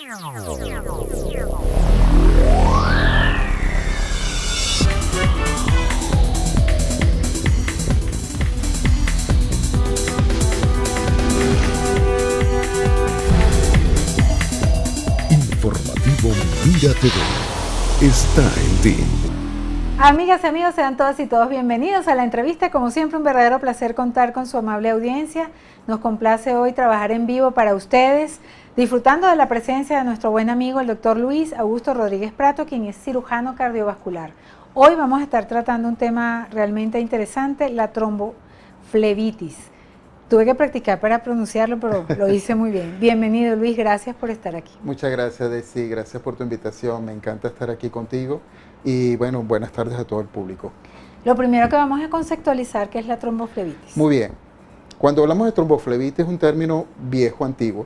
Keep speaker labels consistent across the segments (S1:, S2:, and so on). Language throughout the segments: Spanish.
S1: Informativo Mira TV está en ti.
S2: Amigas y amigos, sean todas y todos bienvenidos a la entrevista. Como siempre, un verdadero placer contar con su amable audiencia. Nos complace hoy trabajar en vivo para ustedes, disfrutando de la presencia de nuestro buen amigo, el doctor Luis Augusto Rodríguez Prato, quien es cirujano cardiovascular. Hoy vamos a estar tratando un tema realmente interesante, la tromboflebitis. Tuve que practicar para pronunciarlo, pero lo hice muy bien. Bienvenido, Luis, gracias por estar aquí.
S3: Muchas gracias, Desi, gracias por tu invitación. Me encanta estar aquí contigo y bueno, buenas tardes a todo el público.
S2: Lo primero que vamos a conceptualizar, ¿qué es la tromboflebitis?
S3: Muy bien. Cuando hablamos de tromboflebitis es un término viejo, antiguo,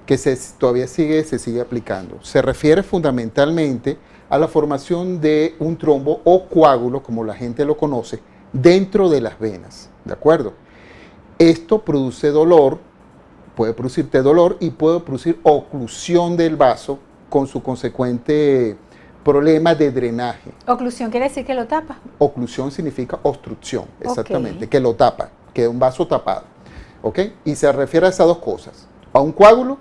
S3: que todavía se sigue aplicando. Se refiere fundamentalmente a la formación de un trombo o coágulo, como la gente lo conoce, dentro de las venas, ¿de acuerdo? Esto produce dolor, puede producirte dolor y puede producir oclusión del vaso con su consecuente problema de drenaje.
S2: ¿Oclusión quiere decir que lo tapa?
S3: Oclusión significa obstrucción, exactamente, que lo tapa, queda un vaso tapado, ¿ok? Y se refiere a esas dos cosas, a un coágulo,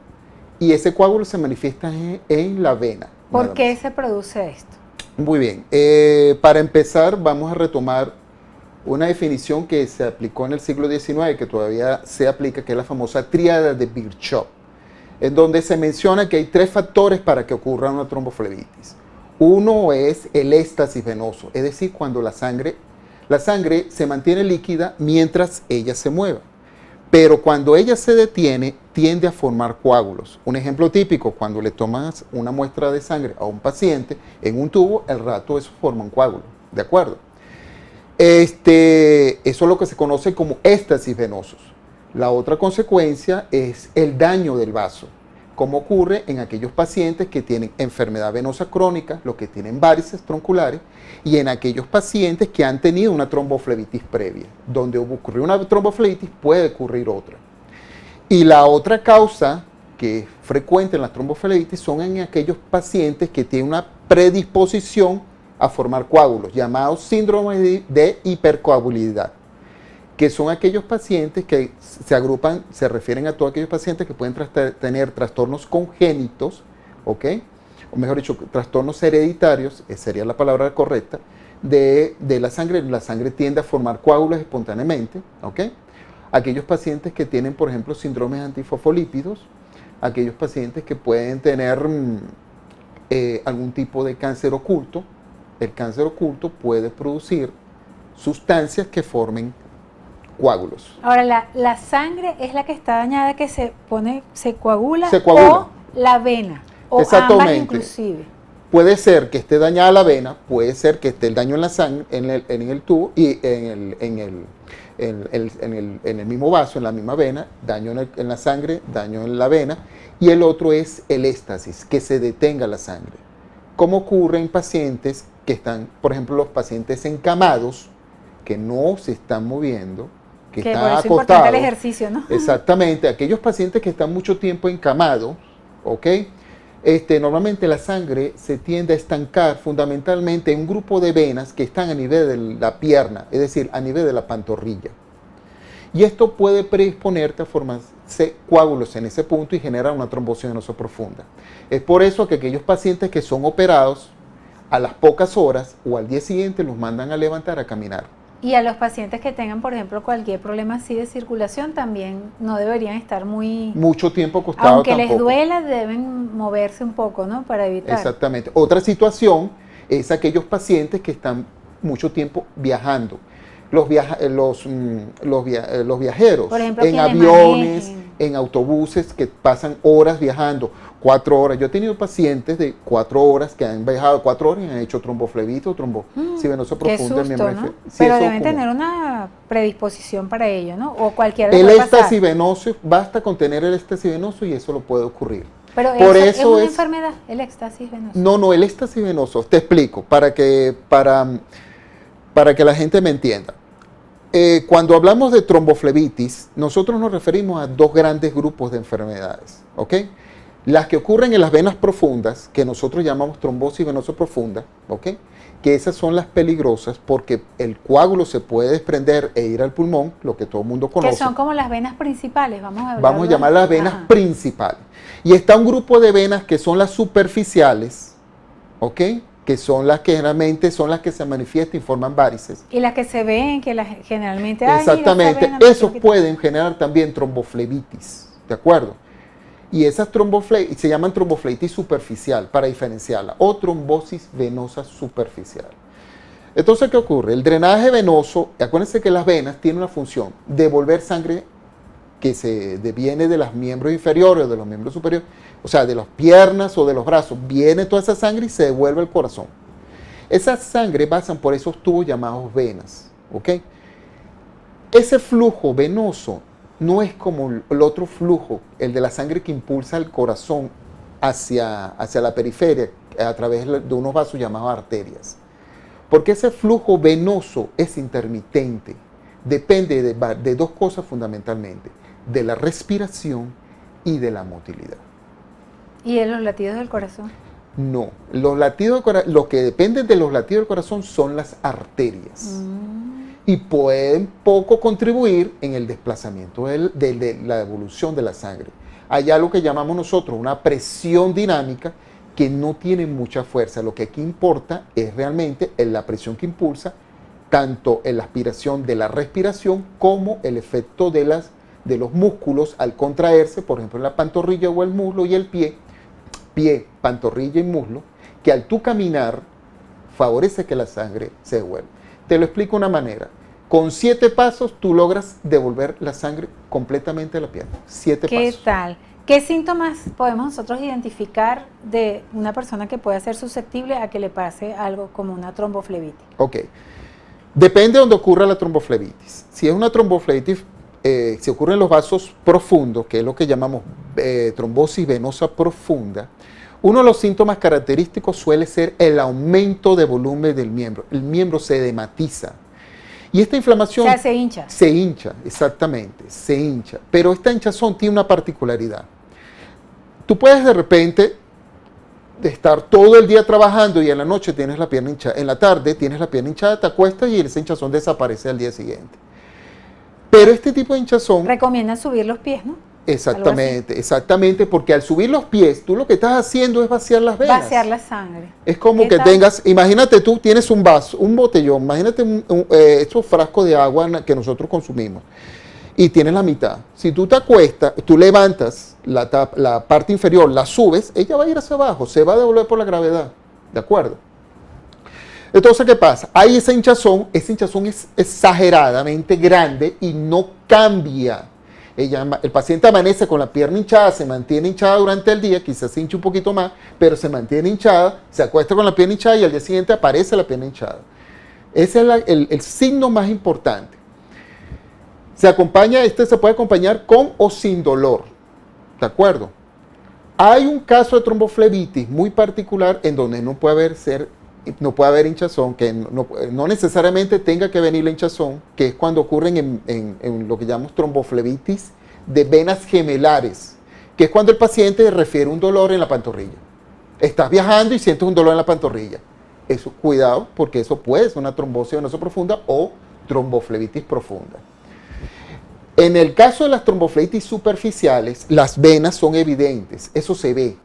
S3: y ese coágulo se manifiesta en la vena.
S2: ¿Por qué se produce esto?
S3: Muy bien, para empezar vamos a retomar una definición que se aplicó en el siglo XIX, que todavía se aplica, que es la famosa tríada de Virchow, en donde se menciona que hay tres factores para que ocurra una tromboflebitis. Uno es el éxtasis venoso, es decir, cuando la sangre se mantiene líquida mientras ella se mueva. Pero cuando ella se detiene, tiende a formar coágulos. Un ejemplo típico, cuando le tomas una muestra de sangre a un paciente en un tubo, el rato eso forma un coágulo, ¿de acuerdo? Eso es lo que se conoce como éxtasis venosos. La otra consecuencia es el daño del vaso, como ocurre en aquellos pacientes que tienen enfermedad venosa crónica, los que tienen varices tronculares, y en aquellos pacientes que han tenido una tromboflebitis previa. Donde ocurrió una tromboflebitis puede ocurrir otra. Y la otra causa que es frecuente en las tromboflebitis son en aquellos pacientes que tienen una predisposición a formar coágulos, llamados síndrome de hipercoagulabilidad, que son aquellos pacientes que se agrupan, se refieren a todos aquellos pacientes que pueden tener trastornos congénitos, ¿ok? O mejor dicho, trastornos hereditarios, sería la palabra correcta, de la sangre. La sangre tiende a formar coágulos espontáneamente, ¿ok? Aquellos pacientes que tienen, por ejemplo, síndromes antifosfolípidos, aquellos pacientes que pueden tener algún tipo de cáncer oculto. El cáncer oculto puede producir sustancias que formen coágulos.
S2: Ahora, la sangre es la que está dañada, que se coagula, o la vena, o ambas inclusive.
S3: Puede ser que esté dañada la vena, puede ser que esté el daño en la sangre, en el tubo y en el mismo vaso, en la misma vena, daño en la sangre, daño en la vena, y el otro es el éxtasis, que se detenga la sangre. Como ocurre en pacientes que están, por ejemplo, los pacientes encamados, que no se están moviendo, que están
S2: por eso
S3: acostados.
S2: Es importante el ejercicio, ¿no?
S3: Exactamente, aquellos pacientes que están mucho tiempo encamados, ¿ok? Normalmente la sangre se tiende a estancar fundamentalmente en un grupo de venas que están a nivel de la pierna, es decir, a nivel de la pantorrilla. Y esto puede predisponerte a formarse coágulos en ese punto y generar una trombosis venosa profunda. Es por eso que aquellos pacientes que son operados, a las pocas horas o al día siguiente los mandan a levantar a caminar.
S2: Y a los pacientes que tengan, por ejemplo, cualquier problema así de circulación, también no deberían estar mucho tiempo acostados. Aunque les duela, deben moverse un poco, ¿no? Para evitar.
S3: Exactamente. Otra situación es aquellos pacientes que están mucho tiempo viajando. Los viajeros,
S2: por ejemplo,
S3: en aviones, en autobuses que pasan horas viajando, 4 horas. Yo he tenido pacientes de 4 horas que han viajado 4 horas y han hecho tromboflebitis o trombosis venosa profunda.
S2: Qué susto, ¿no? Sí, pero deben tener una predisposición para ello, ¿no? O cualquiera.
S3: El éxtasis venoso, basta con tener el éxtasis venoso y eso lo puede ocurrir.
S2: Pero por eso es una enfermedad, el éxtasis venoso.
S3: No, el éxtasis venoso, te explico, para que la gente me entienda. Cuando hablamos de tromboflebitis, nosotros nos referimos a dos grandes grupos de enfermedades, ¿ok? Las que ocurren en las venas profundas, que nosotros llamamos trombosis venosa profunda, ¿ok? Que esas son las peligrosas porque el coágulo se puede desprender e ir al pulmón, lo que todo el mundo conoce.
S2: Que son como las venas principales,
S3: vamos a llamar las venas principales. Y está un grupo de venas que son las superficiales, ¿ok? Que son las que generalmente son las que se manifiestan y forman varices.
S2: Y las que se ven, que generalmente...
S3: Exactamente, esos pueden generar también tromboflebitis, ¿de acuerdo? Y esas tromboflebitis se llaman tromboflebitis superficial, para diferenciarla, o trombosis venosa superficial. Entonces, ¿qué ocurre? El drenaje venoso, acuérdense que las venas tienen una función, devolver sangre que se viene de los miembros inferiores o de los miembros superiores, o sea, de las piernas o de los brazos, viene toda esa sangre y se devuelve al corazón. Esa sangre pasan por esos tubos llamados venas, ¿ok? Ese flujo venoso no es como el otro flujo, el de la sangre que impulsa el corazón hacia la periferia a través de unos vasos llamados arterias. Porque ese flujo venoso es intermitente, depende de dos cosas fundamentalmente, de la respiración y de la motilidad.
S2: ¿Y de los latidos del corazón?
S3: No, los latidos del corazón, lo que depende de los latidos del corazón son las arterias. Y pueden poco contribuir en el desplazamiento de la evolución de la sangre. Hay algo que llamamos nosotros una presión dinámica que no tiene mucha fuerza. Lo que aquí importa es realmente la presión que impulsa tanto en la aspiración de la respiración como el efecto de los músculos al contraerse, por ejemplo en la pantorrilla o el muslo y el pie, pantorrilla y muslo, que al tú caminar favorece que la sangre se devuelva. Te lo explico de una manera. Con 7 pasos tú logras devolver la sangre completamente a la pierna. 7 pasos.
S2: ¿Qué tal? ¿Qué síntomas podemos nosotros identificar de una persona que pueda ser susceptible a que le pase algo como una tromboflebitis?
S3: Ok. Depende de donde ocurra la tromboflebitis. Si es una tromboflebitis, si ocurre en los vasos profundos, que es lo que llamamos trombosis venosa profunda, uno de los síntomas característicos suele ser el aumento de volumen del miembro. El miembro se edematiza. Y esta inflamación...
S2: O sea, se hincha.
S3: Se hincha, exactamente, se hincha. Pero esta hinchazón tiene una particularidad. Tú puedes de repente estar todo el día trabajando y en la noche tienes la pierna hinchada. En la tarde tienes la pierna hinchada, te acuestas y esa hinchazón desaparece al día siguiente. Pero este tipo de hinchazón...
S2: Recomiendan subir los pies, ¿no?
S3: Exactamente, exactamente, porque al subir los pies, tú lo que estás haciendo es vaciar las venas.
S2: Vaciar la sangre.
S3: Es como que tengas, imagínate tú tienes un vaso, un botellón, imagínate estos frascos de agua que nosotros consumimos y tienes la mitad. Si tú te acuestas, tú levantas la parte inferior, la subes, ella va a ir hacia abajo, se va a devolver por la gravedad, ¿de acuerdo? Entonces, ¿qué pasa? Hay esa hinchazón es exageradamente grande y no cambia. El paciente amanece con la pierna hinchada, se mantiene hinchada durante el día, quizás se hinche un poquito más, pero se mantiene hinchada, se acuesta con la pierna hinchada y al día siguiente aparece la pierna hinchada. Ese es el signo más importante. Se puede acompañar con o sin dolor, ¿de acuerdo? Hay un caso de tromboflebitis muy particular en donde no puede haber hinchazón, que no necesariamente tenga que venir la hinchazón, que es cuando ocurren en lo que llamamos tromboflebitis de venas gemelares, que es cuando el paciente refiere un dolor en la pantorrilla. Estás viajando y sientes un dolor en la pantorrilla. Eso, cuidado, porque eso puede ser una trombosis venosa profunda o tromboflebitis profunda. En el caso de las tromboflebitis superficiales, las venas son evidentes, eso se ve,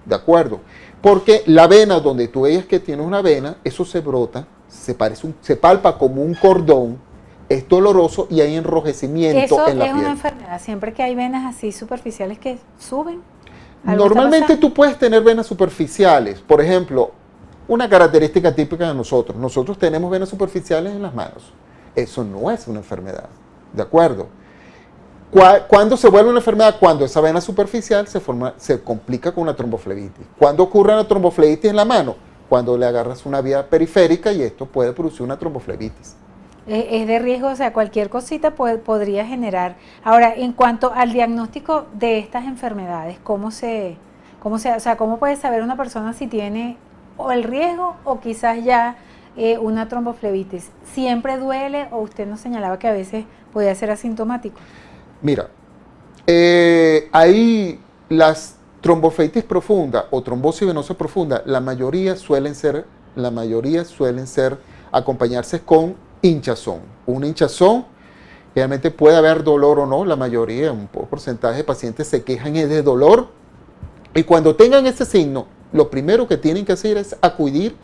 S3: ¿de acuerdo? Porque la vena donde tú veas que tienes una vena, eso se brota, se palpa como un cordón, es doloroso y hay enrojecimiento en la piel.
S2: Eso es una enfermedad, siempre que hay venas así superficiales que suben.
S3: Normalmente tú puedes tener venas superficiales, por ejemplo, una característica típica de nosotros tenemos venas superficiales en las manos. Eso no es una enfermedad, ¿de acuerdo? ¿Cuándo se vuelve una enfermedad? Cuando esa vena superficial se complica con una tromboflebitis. ¿Cuándo ocurre una tromboflebitis en la mano? Cuando le agarras una vía periférica y esto puede producir una tromboflebitis.
S2: Es de riesgo, o sea, cualquier cosita podría generar. Ahora, en cuanto al diagnóstico de estas enfermedades, ¿cómo puede saber una persona si tiene o el riesgo o quizás ya una tromboflebitis? ¿Siempre duele o usted nos señalaba que a veces podía ser asintomático?
S3: Mira, ahí Tromboflebitis profunda o trombosis venosa profunda, la mayoría suelen ser acompañarse con hinchazón. Una hinchazón, realmente puede haber dolor o no, la mayoría, un porcentaje de pacientes se quejan de dolor, y cuando tengan ese signo, lo primero que tienen que hacer es acudir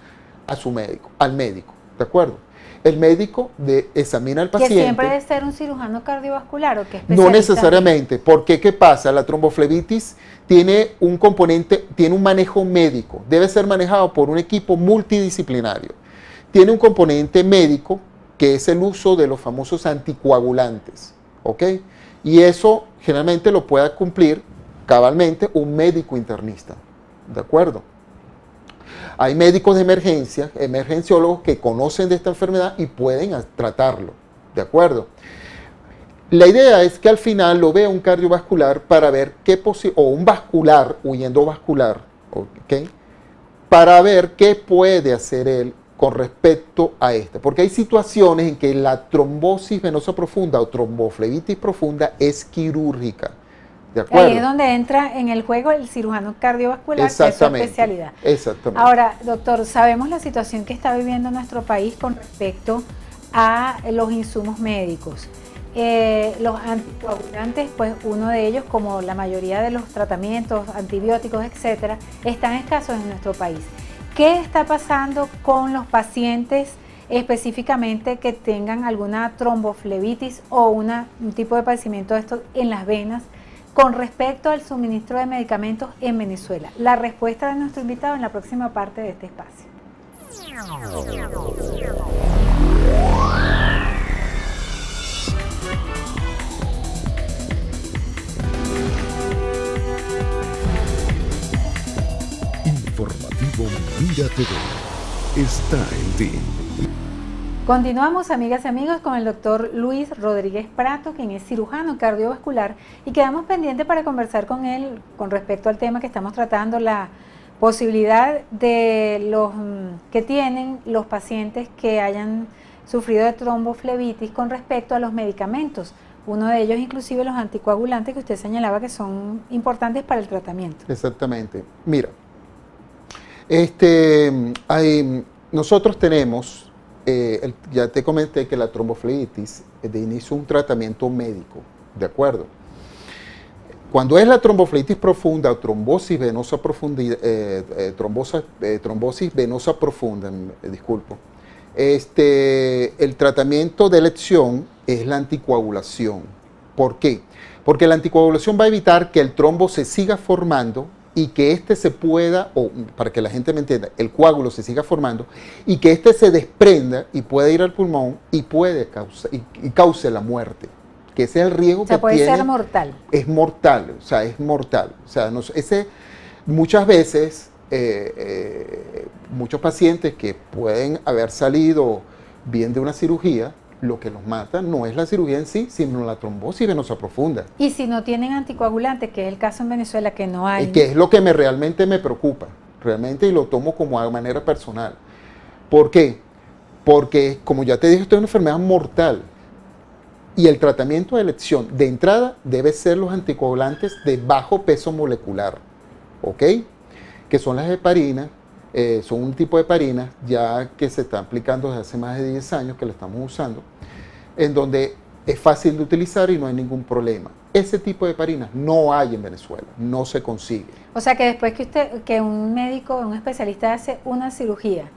S3: a su médico, al médico, ¿de acuerdo? El médico examina al paciente.
S2: ¿Que siempre debe ser un cirujano cardiovascular o qué especialista?
S3: No necesariamente, porque ¿qué pasa? La tromboflebitis tiene un componente, tiene un manejo médico, debe ser manejado por un equipo multidisciplinario. Tiene un componente médico que es el uso de los famosos anticoagulantes, ¿ok? Y eso generalmente lo puede cumplir cabalmente un médico internista, ¿de acuerdo? Hay médicos de emergencia, emergenciólogos que conocen de esta enfermedad y pueden tratarlo, ¿de acuerdo? La idea es que al final lo vea un cardiovascular para ver qué o un vascular, huyendo vascular, ¿ok? Para ver qué puede hacer él con respecto a esta. Porque hay situaciones en que la trombosis venosa profunda o tromboflebitis profunda es quirúrgica. ¿De acuerdo?
S2: Ahí es donde entra en el juego el cirujano cardiovascular, que es su especialidad.
S3: Exactamente.
S2: Ahora, doctor, sabemos la situación que está viviendo nuestro país con respecto a los insumos médicos. Los anticoagulantes, pues uno de ellos, como la mayoría de los tratamientos, antibióticos, etcétera, están escasos en nuestro país. ¿Qué está pasando con los pacientes específicamente que tengan alguna tromboflebitis o un tipo de padecimiento de esto en las venas con respecto al suministro de medicamentos en Venezuela? La respuesta de nuestro invitado en la próxima parte de este espacio.
S1: Informativo Mira TV está en ti.
S2: Continuamos, amigas y amigos, con el doctor Luis Rodríguez Prato, quien es cirujano cardiovascular, y quedamos pendientes para conversar con él con respecto al tema que estamos tratando, la posibilidad de los que tienen los pacientes que hayan sufrido de tromboflebitis con respecto a los medicamentos. Uno de ellos, inclusive los anticoagulantes, que usted señalaba que son importantes para el tratamiento.
S3: Exactamente. Mira, nosotros tenemos, ya te comenté que la tromboflebitis de inicio un tratamiento médico, ¿de acuerdo? Cuando es la tromboflebitis profunda o trombosis venosa profunda, trombosis venosa profunda, disculpo, el tratamiento de elección es la anticoagulación. ¿Por qué? Porque la anticoagulación va a evitar que el trombo se siga formando y que se pueda, o para que la gente me entienda, el coágulo se siga formando y que se desprenda y pueda ir al pulmón y puede cause la muerte. Que ese es el riesgo que tiene.
S2: Puede ser mortal.
S3: Es mortal, o sea, es mortal. O sea, muchas veces, muchos pacientes que pueden haber salido bien de una cirugía, lo que los mata no es la cirugía en sí, sino la trombosis venosa profunda.
S2: Y si no tienen anticoagulantes, que es el caso en Venezuela, que no hay.
S3: Que es lo que realmente me preocupa, realmente, y lo tomo como a manera personal. ¿Por qué? Porque, como ya te dije, esto es una enfermedad mortal. Y el tratamiento de elección de entrada debe ser los anticoagulantes de bajo peso molecular, ¿ok? Que son las heparinas, son un tipo de heparinas ya que se está aplicando desde hace más de 10 años que la estamos usando, en donde es fácil de utilizar y no hay ningún problema. Ese tipo de heparinas no hay en Venezuela, no se consigue.
S2: O sea que después que un médico, un especialista hace una cirugía,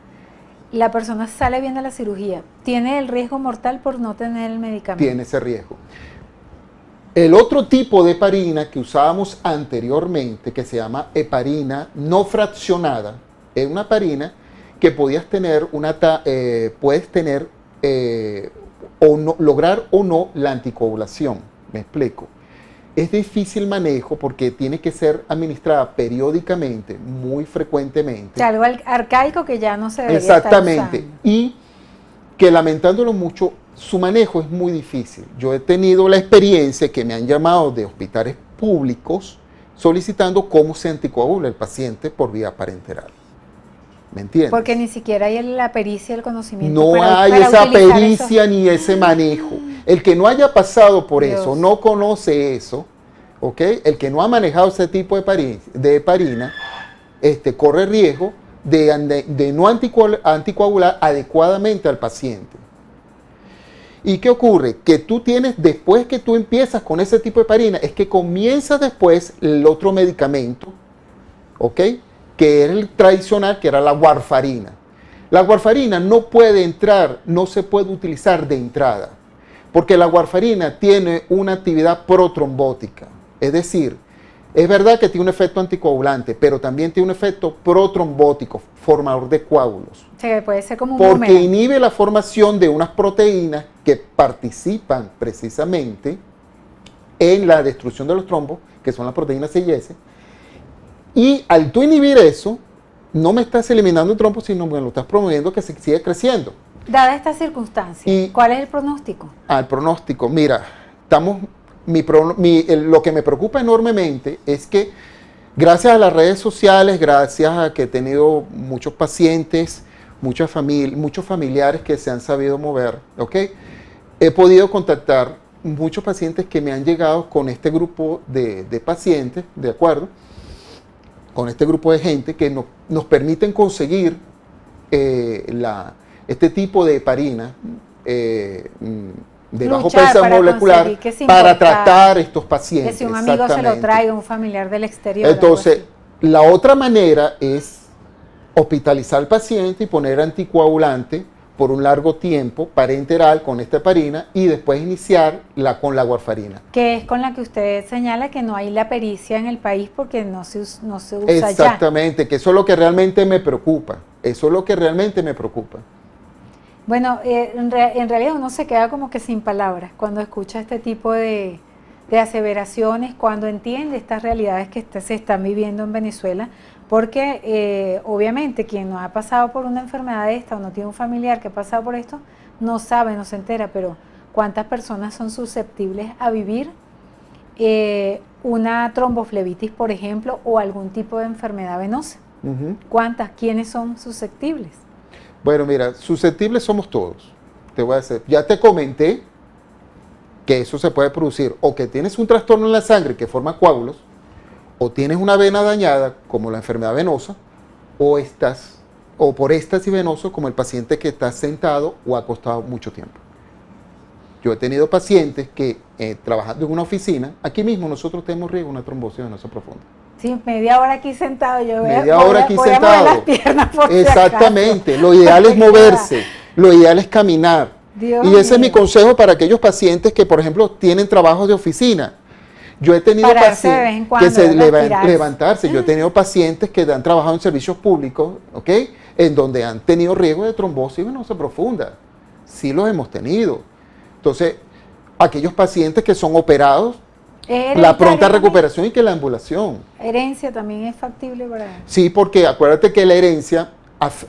S2: la persona sale bien de la cirugía, ¿tiene el riesgo mortal por no tener el medicamento?
S3: Tiene ese riesgo. El otro tipo de heparina que usábamos anteriormente, que se llama heparina no fraccionada, es una heparina que podías tener puedes tener o no, lograr o no la anticoagulación. Me explico. Es difícil manejo porque tiene que ser administrada periódicamente, muy frecuentemente.
S2: Algo arcaico que ya no se debería
S3: Exactamente.
S2: estar usando.
S3: Y que lamentándolo mucho, su manejo es muy difícil. Yo he tenido la experiencia que me han llamado de hospitales públicos solicitando cómo se anticoagula el paciente por vía parenteral. ¿Me entiendes?
S2: Porque ni siquiera hay la pericia, el conocimiento.
S3: No hay esa pericia ni ese manejo. El que no haya pasado por eso, no conoce eso, ¿ok? El que no ha manejado ese tipo de heparina corre riesgo de no anticoagular adecuadamente al paciente. ¿Y qué ocurre? Que tú tienes, después que tú empiezas con ese tipo de heparina, es que comienza después el otro medicamento, ¿ok? Que era el tradicional, que era la warfarina. La warfarina no puede entrar, no se puede utilizar de entrada, porque la warfarina tiene una actividad protrombótica. Es decir, es verdad que tiene un efecto anticoagulante, pero también tiene un efecto protrombótico, formador de coágulos.
S2: O sea, que puede ser como un
S3: Porque
S2: boomerang.
S3: inhibe la formación de unas proteínas que participan precisamente en la destrucción de los trombos, que son las proteínas C y S. Y al tú inhibir eso, no me estás eliminando el trombo, sino me lo estás promoviendo que se siga creciendo.
S2: Dada esta circunstancia, ¿cuál es el pronóstico?
S3: El pronóstico, mira, lo que me preocupa enormemente es que gracias a las redes sociales, gracias a que he tenido muchos pacientes, muchos familiares que se han sabido mover, ¿ok? He podido contactar muchos pacientes que me han llegado con este grupo de pacientes, ¿de acuerdo? Con este grupo de gente que nos permiten conseguir este tipo de heparina de bajo peso molecular para tratar estos pacientes.
S2: Que si un amigo se lo traiga, un familiar del exterior.
S3: Entonces, la otra manera es hospitalizar al paciente y poner anticoagulante por un largo tiempo parenteral con esta heparina y después iniciar con la warfarina.
S2: Que es con la que usted señala que no hay la pericia en el país porque no se usa
S3: Exactamente, que eso es lo que realmente me preocupa. Eso es lo que realmente me preocupa.
S2: Bueno, en realidad uno se queda como que sin palabras cuando escucha este tipo de aseveraciones, cuando entiende estas realidades que se están viviendo en Venezuela, porque obviamente quien no ha pasado por una enfermedad de esta o no tiene un familiar que ha pasado por esto, no sabe, no se entera, pero ¿cuántas personas son susceptibles a vivir una tromboflebitis, por ejemplo, o algún tipo de enfermedad venosa? ¿Cuántas? ¿Quiénes son susceptibles?
S3: Bueno, mira, susceptibles somos todos. Te voy a decir, ya te comenté que eso se puede producir o que tienes un trastorno en la sangre que forma coágulos, o tienes una vena dañada como la enfermedad venosa, o por éxtasis venoso como el paciente que está sentado o acostado mucho tiempo. Yo he tenido pacientes que trabajando en una oficina, aquí mismo nosotros tenemos riesgo de una trombosis venosa profunda.
S2: Sí, media hora aquí sentado, yo
S3: media hora aquí sentado.
S2: A mover las piernas por
S3: exactamente, lo ideal es moverse, lo ideal es caminar.
S2: Dios
S3: y ese
S2: mío.
S3: es mi consejo para aquellos pacientes que, por ejemplo, tienen trabajos de oficina. Yo he tenido pacientes que se levantarse. Yo he tenido pacientes que han trabajado en servicios públicos, ¿ok? En donde han tenido riesgo de trombosis venosa profunda. Sí los hemos tenido. Entonces, aquellos pacientes que son operados, la pronta recuperación y que la ambulación.
S2: ¿Herencia también es factible para...?
S3: Sí, porque acuérdate que la herencia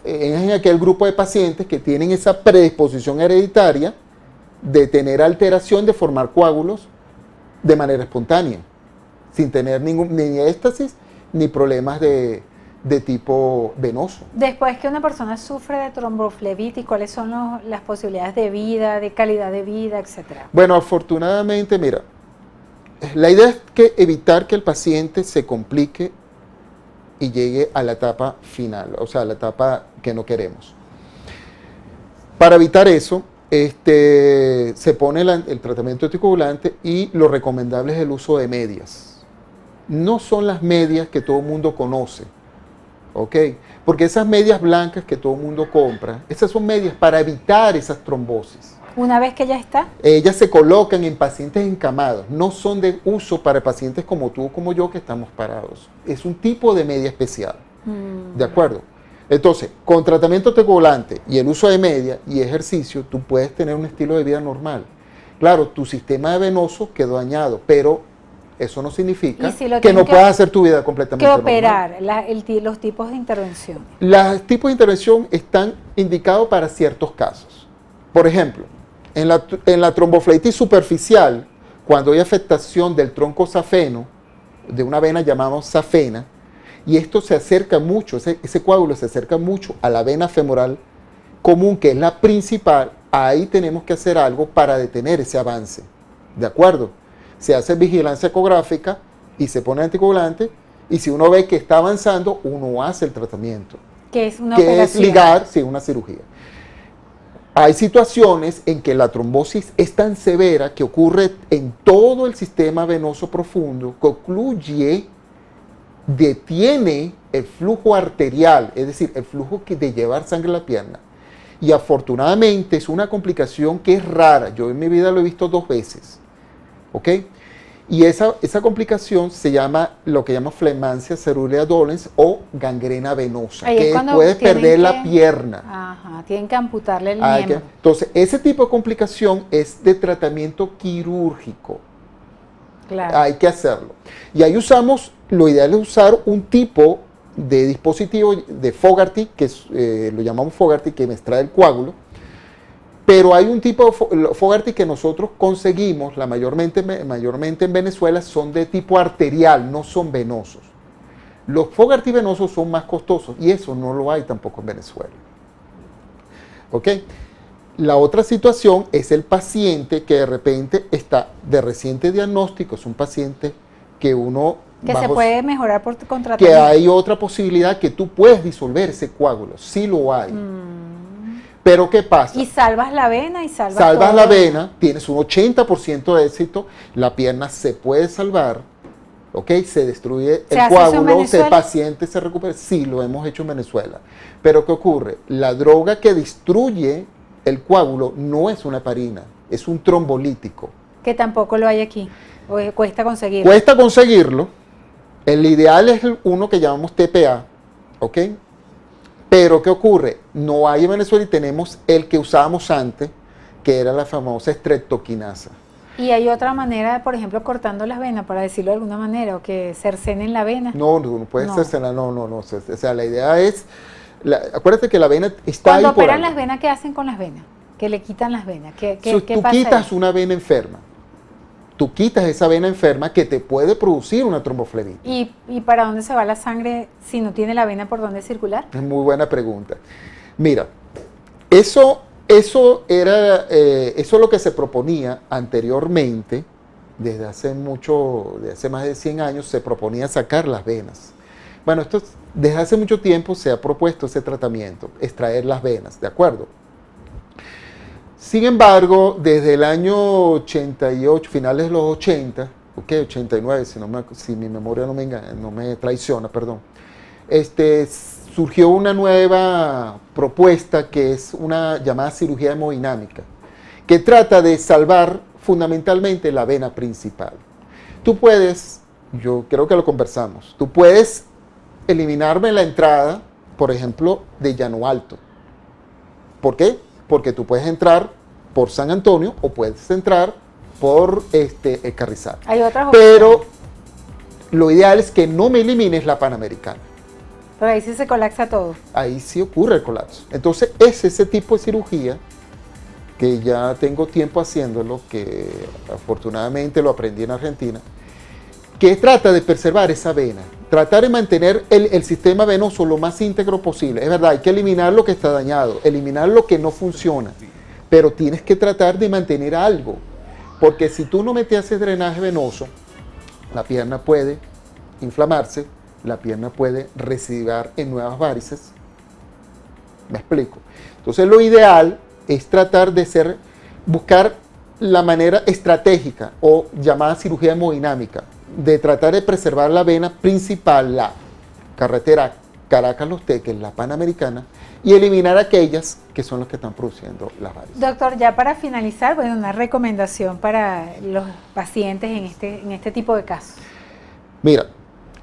S3: es en aquel grupo de pacientes que tienen esa predisposición hereditaria de tener alteración de formar coágulos de manera espontánea, sin tener ni éxtasis ni problemas de tipo venoso.
S2: Después que una persona sufre de tromboflebitis, ¿cuáles son las posibilidades de vida, de calidad de vida, etcétera?
S3: Bueno, afortunadamente, mira, la idea es evitar que el paciente se complique y llegue a la etapa final, o sea, a la etapa que no queremos. Para evitar eso, se pone el tratamiento anticoagulante y lo recomendable es el uso de medias. No son las medias que todo el mundo conoce, ¿ok? Porque esas medias blancas que todo el mundo compra, esas son medias para evitar esas trombosis.
S2: Una vez que ya está.
S3: Ellas se colocan en pacientes encamados, no son de uso para pacientes como tú o como yo que estamos parados. Es un tipo de media especial, ¿de acuerdo? Entonces, con tratamiento anticoagulante y el uso de media y ejercicio, tú puedes tener un estilo de vida normal. Claro, tu sistema venoso quedó dañado, pero eso no significa que no puedas hacer tu vida completamente normal.
S2: ¿Qué operar? Los tipos de intervención.
S3: Los tipos de intervención están indicados para ciertos casos. Por ejemplo, en la tromboflebitis superficial, cuando hay afectación del tronco safeno, de una vena llamada safena, y esto se acerca mucho, ese coágulo se acerca mucho a la vena femoral común, que es la principal, ahí tenemos que hacer algo para detener ese avance, ¿de acuerdo? se hace vigilancia ecográfica y se pone anticoagulante, y si uno ve que está avanzando, uno hace el tratamiento.
S2: Que es una
S3: que
S2: operación.
S3: es ligar, sí, una cirugía. Hay situaciones en que la trombosis es tan severa que ocurre en todo el sistema venoso profundo, que ocluye, detiene el flujo arterial, es decir, el flujo de llevar sangre a la pierna. Y afortunadamente es una complicación que es rara. Yo en mi vida lo he visto 2 veces. ¿Ok? Y esa complicación se llama lo que llama flemancia cerulea dolens o gangrena venosa,
S2: Ahí es
S3: que
S2: cuando
S3: puedes
S2: tienen
S3: perder la
S2: que-
S3: pierna.
S2: Ajá, tienen que amputarle el
S3: Hay que-
S2: miembro.
S3: entonces, ese tipo de complicación es de tratamiento quirúrgico.
S2: Claro.
S3: Hay que hacerlo. Y ahí usamos, lo ideal es usar un tipo de dispositivo de Fogarty, que lo llamamos Fogarty, que me extrae el coágulo. Pero hay un tipo de Fogarty que nosotros conseguimos, mayormente en Venezuela, son de tipo arterial, no son venosos. Los Fogarty venosos son más costosos y eso no lo hay tampoco en Venezuela. ¿Ok? La otra situación es el paciente que de repente está de reciente diagnóstico, es un paciente que uno...
S2: Que se puede mejorar con
S3: que
S2: tratamiento.
S3: hay otra posibilidad que tú puedes disolver ese coágulo, sí lo hay. Pero ¿qué pasa?
S2: Y salvas la vena y salvas
S3: Salvas
S2: todo.
S3: la vena, tienes un 80% de éxito, la pierna se puede salvar, ¿ok? Se destruye
S2: ¿Se
S3: el
S2: hace eso en
S3: coágulo, el
S2: Venezuela?
S3: paciente se recupera. Sí, lo hemos hecho en Venezuela. Pero ¿qué ocurre? La droga que destruye el coágulo no es una heparina, es un trombolítico.
S2: Que tampoco lo hay aquí. O cuesta conseguirlo.
S3: Cuesta conseguirlo. El ideal es uno que llamamos TPA, ¿ok? Pero ¿qué ocurre? No hay en Venezuela y tenemos el que usábamos antes, que era la famosa streptoquinasa.
S2: Y hay otra manera, por ejemplo, cortando las venas, para decirlo de alguna manera, o que cercenen la vena.
S3: No puede
S2: No.
S3: ser, no. O sea, la idea es, acuérdate que la vena está
S2: Cuando
S3: ahí por
S2: operan
S3: algo.
S2: las venas, ¿qué hacen con las venas? Que le quitan las venas. ¿Qué
S3: Si tú
S2: pasa
S3: quitas
S2: ahí?
S3: una vena enferma, tú quitas esa vena enferma que te puede producir una tromboflebitis.
S2: ¿Y para dónde se va la sangre si no tiene la vena por dónde circular?
S3: Es muy buena pregunta. Mira, eso era lo que se proponía anteriormente, desde hace más de 100 años, se proponía sacar las venas. Bueno, desde hace mucho tiempo se ha propuesto ese tratamiento, extraer las venas, ¿de acuerdo? Sin embargo, desde el año 88, finales de los 80, 89, si mi memoria no me traiciona, perdón, surgió una nueva propuesta que es una llamada cirugía hemodinámica, que trata de salvar fundamentalmente la vena principal. Tú puedes, yo creo que lo conversamos, tú puedes eliminarme la entrada, por ejemplo, de Llano Alto. ¿Por qué? Porque tú puedes entrar por San Antonio o puedes entrar por el Carrizal.
S2: Hay otras
S3: Pero
S2: opciones.
S3: lo ideal es que no me elimines la Panamericana.
S2: Pero ahí sí se colapsa todo.
S3: Ahí sí ocurre el colapso. Entonces es ese tipo de cirugía que ya tengo tiempo haciéndolo, que afortunadamente lo aprendí en Argentina, que trata de preservar esa vena, tratar de mantener el sistema venoso lo más íntegro posible. Es verdad, hay que eliminar lo que está dañado, eliminar lo que no funciona, pero tienes que tratar de mantener algo, porque si tú no metes ese drenaje venoso, la pierna puede inflamarse, la pierna puede recidivar en nuevas varices. ¿Me explico? Entonces lo ideal es tratar de buscar la manera estratégica o llamada cirugía hemodinámica, de tratar de preservar la vena principal, la carretera Caracas-Los Teques, la Panamericana, y eliminar aquellas que son las que están produciendo las varices.
S2: Doctor, ya para finalizar, bueno, una recomendación para los pacientes en este tipo de casos.
S3: Mira,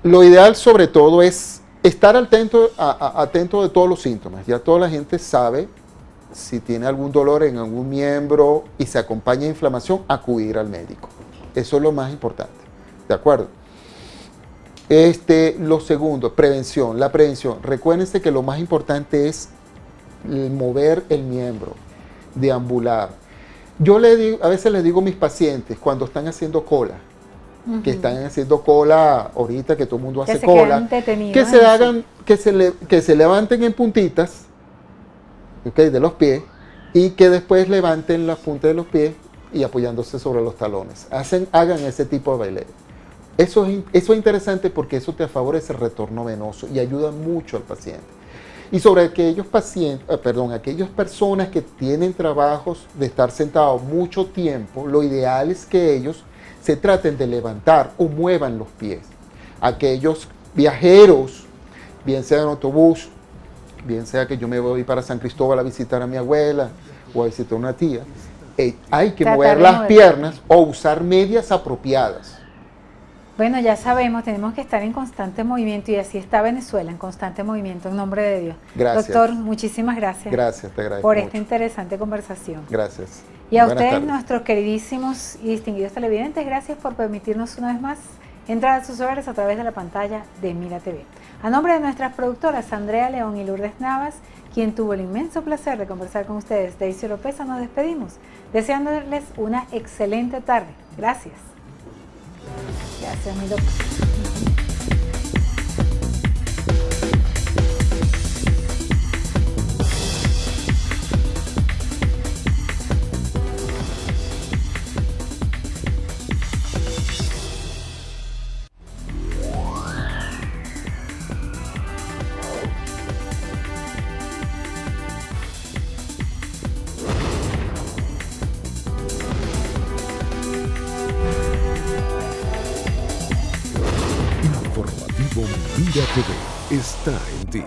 S3: lo ideal sobre todo es estar atento de todos los síntomas. Ya toda la gente sabe si tiene algún dolor en algún miembro y se acompaña de inflamación, acudir al médico. Eso es lo más importante. ¿De acuerdo? Lo segundo, prevención. La prevención. Recuérdense que lo más importante es mover el miembro, deambular. Yo a veces les digo a mis pacientes cuando están haciendo cola, que están haciendo cola ahorita, que todo el mundo hace cola, que se levanten en puntitas, ¿okay?, de los pies, y que después levanten la punta de los pies y apoyándose sobre los talones. Hagan ese tipo de baile. Eso es interesante porque eso te favorece el retorno venoso y ayuda mucho al paciente. Y sobre aquellas personas que tienen trabajos de estar sentados mucho tiempo, lo ideal es que ellos se traten de levantar o muevan los pies. Aquellos viajeros, bien sea en autobús, bien sea que yo me voy para San Cristóbal a visitar a mi abuela o a visitar a una tía, hay que mover las piernas o usar medias apropiadas.
S2: Bueno, ya sabemos, tenemos que estar en constante movimiento y así está Venezuela, en constante movimiento, en nombre de Dios.
S3: Gracias.
S2: Doctor, muchísimas gracias.
S3: Gracias, te agradezco
S2: por
S3: mucho.
S2: esta interesante conversación.
S3: Gracias.
S2: Y a
S3: Buenas
S2: ustedes,
S3: tardes.
S2: nuestros queridísimos y distinguidos televidentes, gracias por permitirnos una vez más entrar a sus hogares a través de la pantalla de Mira TV. A nombre de nuestras productoras Andrea León y Lourdes Navas, quien tuvo el inmenso placer de conversar con ustedes, Daisy Oropesa, nos despedimos, deseándoles una excelente tarde. Gracias. Gracias, mi doctor.
S1: Informativo Mira TV está en ti.